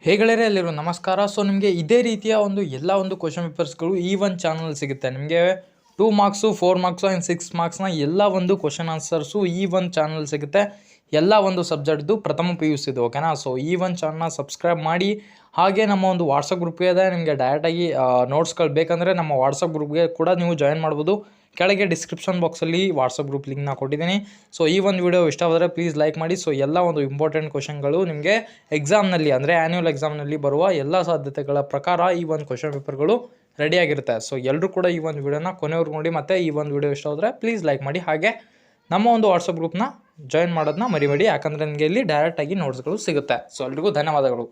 ಹೇ ಗೆಳೆಯರೇ, ಎಲ್ಲರಿಗೂ ನಮಸ್ಕಾರ. ಸೊ ನಿಮಗೆ ಇದೇ ರೀತಿಯ ಎಲ್ಲ ಕ್ವಶನ್ ಪೇಪರ್ಸ್ಗಳು ಈ ಒಂದು ಚಾನಲ್ ಸಿಗುತ್ತೆ. ನಿಮಗೆ 2 ಮಾರ್ಕ್ಸು 4 ಮಾರ್ಕ್ಸು ಆ್ಯಂಡ್ 6 ಮಾರ್ಕ್ಸ್ನ ಎಲ್ಲ ಕ್ವಶನ್ ಆನ್ಸರ್ಸು ಈ ಒಂದು ಚಾನಲ್ ಸಿಗುತ್ತೆ. ಎಲ್ಲ ಸಬ್ಜೆಕ್ಟ್ದು ಪ್ರಥಮ PUC ಇದು, ಓಕೆನಾ. ಸೊ ಈ ಒಂದು ಚಾನಲ್ನ ಸಬ್ಸ್ಕ್ರೈಬ್ ಮಾಡಿ. ಹಾಗೆ ನಮ್ಮ ವಾಟ್ಸಪ್ ಗ್ರೂಪ್ಗೆ ಇದೆ, ನಿಮಗೆ ಡೈರೆಕ್ಟಾಗಿ ನೋಟ್ಸ್ಗಳು ಬೇಕಂದರೆ ನಮ್ಮ ವಾಟ್ಸಪ್ ಗ್ರೂಪ್ಗೆ ಕೂಡ ನೀವು ಜಾಯಿನ್ ಮಾಡ್ಬೋದು. ಕೆಳಗೆ ಡಿಸ್ಕ್ರಿಪ್ಷನ್ ಬಾಕ್ಸಲ್ಲಿ ವಾಟ್ಸಪ್ ಗ್ರೂಪ್ ಲಿಂಕ್ನ ಕೊಟ್ಟಿದ್ದೀನಿ. ಸೊ ಈ ಒಂದು ವಿಡಿಯೋ ಇಷ್ಟವಾದರೆ ಪ್ಲೀಸ್ ಲೈಕ್ ಮಾಡಿ. ಸೊ ಎಲ್ಲ ಇಂಪಾರ್ಟೆಂಟ್ ಕ್ವಶನ್ಗಳು ನಿಮಗೆ ಎಕ್ಸಾಮ್ನಲ್ಲಿ ಅಂದರೆ ಆ್ಯನ್ಯುವಲ್ ಎಕ್ಸಾಮ್ನಲ್ಲಿ ಬರುವ ಎಲ್ಲ ಸಾಧ್ಯತೆಗಳ ಪ್ರಕಾರ ಈ ಒಂದು ಕ್ವಶನ್ ಪೇಪರ್ಗಳು ರೆಡಿಯಾಗಿರುತ್ತೆ. ಸೊ ಎಲ್ಲರೂ ಕೂಡ ಈ ಒಂದು ವಿಡಿಯೋನ ಕೊನೆವರೆಗೂ ನೋಡಿ. ಮತ್ತು ಈ ಒಂದು ವಿಡಿಯೋ ಇಷ್ಟ ಆದರೆ ಪ್ಲೀಸ್ ಲೈಕ್ ಮಾಡಿ. ಹಾಗೆ ನಮ್ಮ ವಾಟ್ಸಪ್ ಗ್ರೂಪ್ನ ಜಾಯಿನ್ ಮಾಡೋದನ್ನ ಮರಿಬೇಡಿ, ಯಾಕಂದರೆ ನಿಮಗೆ ಇಲ್ಲಿ ಡೈರೆಕ್ಟಾಗಿ ನೋಟ್ಸ್ಗಳು ಸಿಗುತ್ತೆ. ಸೊ ಎಲ್ರಿಗೂ ಧನ್ಯವಾದಗಳು.